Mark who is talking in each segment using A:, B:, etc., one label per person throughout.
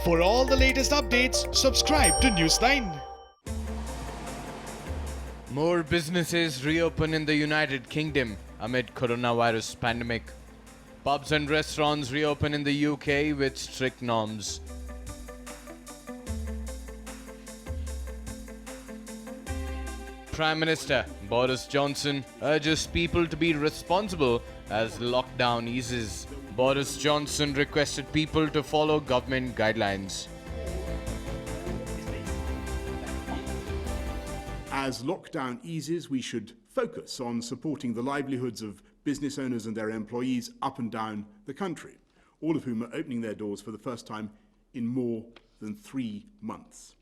A: For all the latest updates, subscribe to Newsline.
B: More businesses reopen in the United Kingdom amid coronavirus pandemic. Pubs and restaurants reopen in the UK with strict norms. Prime Minister Boris Johnson urges people to be responsible as lockdown eases. Boris Johnson requested people to follow government guidelines.
C: As lockdown eases, we should focus on supporting the livelihoods of business owners and their employees up and down the country, all of whom are opening their doors for the first time in more than 3 months.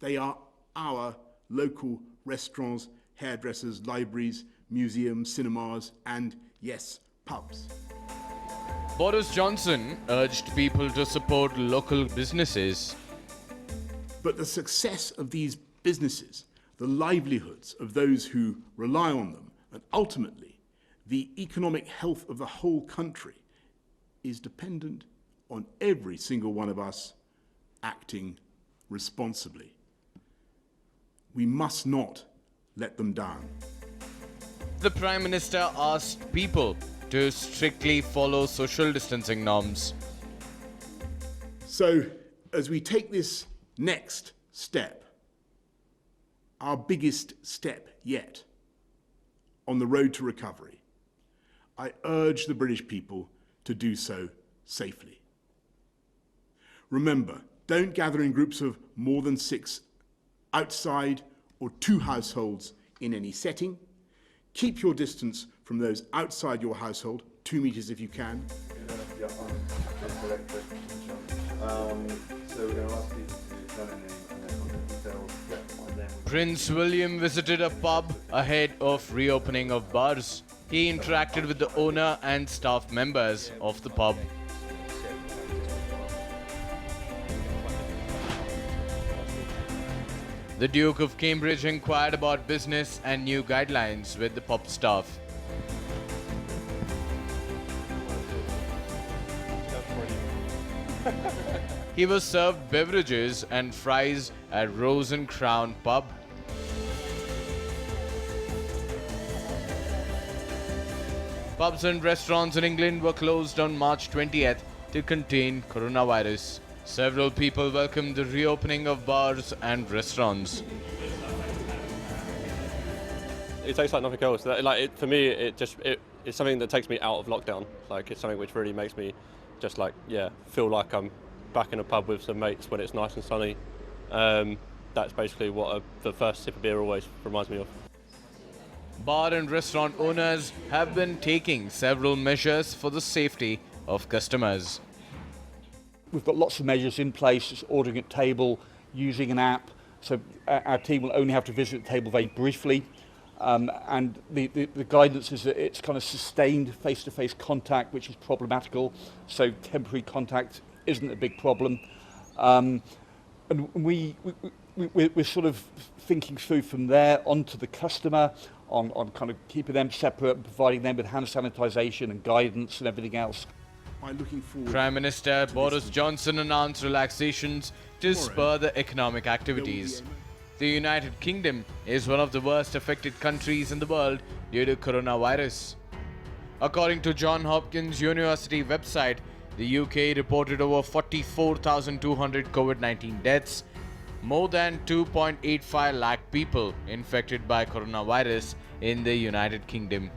C: They are our local restaurants, hairdressers, libraries, museums, cinemas, and yes, pubs.
B: Boris Johnson urged people to support local businesses.
C: But the success of these businesses, the livelihoods of those who rely on them, and ultimately the economic health of the whole country is dependent on every single one of us acting responsibly. We must not let them down.
B: The Prime Minister asked people to strictly follow social distancing norms.
C: So, as we take this next step, our biggest step yet on the road to recovery, I urge the British people to do so safely. Remember, don't gather in groups of more than 6 outside or 2 households in any setting. Keep your distance from those outside your household, 2 meters if you can.
D: So we're going to ask people to sign their name and their contact details.
B: Prince William visited a pub ahead of reopening of bars. He interacted with the owner and staff members of the pub. The Duke of Cambridge inquired about business and new guidelines with the pub staff. He was served beverages and fries at Rose and Crown pub. Pubs and restaurants in England were closed on March 20th to contain coronavirus. Several people welcomed the reopening of bars and restaurants.
E: It tastes like nothing else. For me, it's something that takes me out of lockdown. It's something which really makes me just feel like I'm back in a pub with some mates when it's nice and sunny. That's basically what the first sip of beer always reminds me of.
B: Bar and restaurant owners have been taking several measures for the safety of customers.
F: We've got lots of measures in place, ordering at table, using an app, so our team will only have to visit the table very briefly. And the guidance is that it's kind of sustained face-to-face contact, which is problematical, so temporary contact isn't a big problem. And we're sort of thinking through from there onto the customer, on kind of keeping them separate and providing them with hand sanitisation and guidance and everything else.
B: Prime Minister Boris Johnson announced relaxations to spur the economic activities. The United Kingdom is one of the worst affected countries in the world due to coronavirus. According to Johns Hopkins University website, the UK reported over 44,200 COVID-19 deaths, more than 2.85 lakh people infected by coronavirus in the United Kingdom.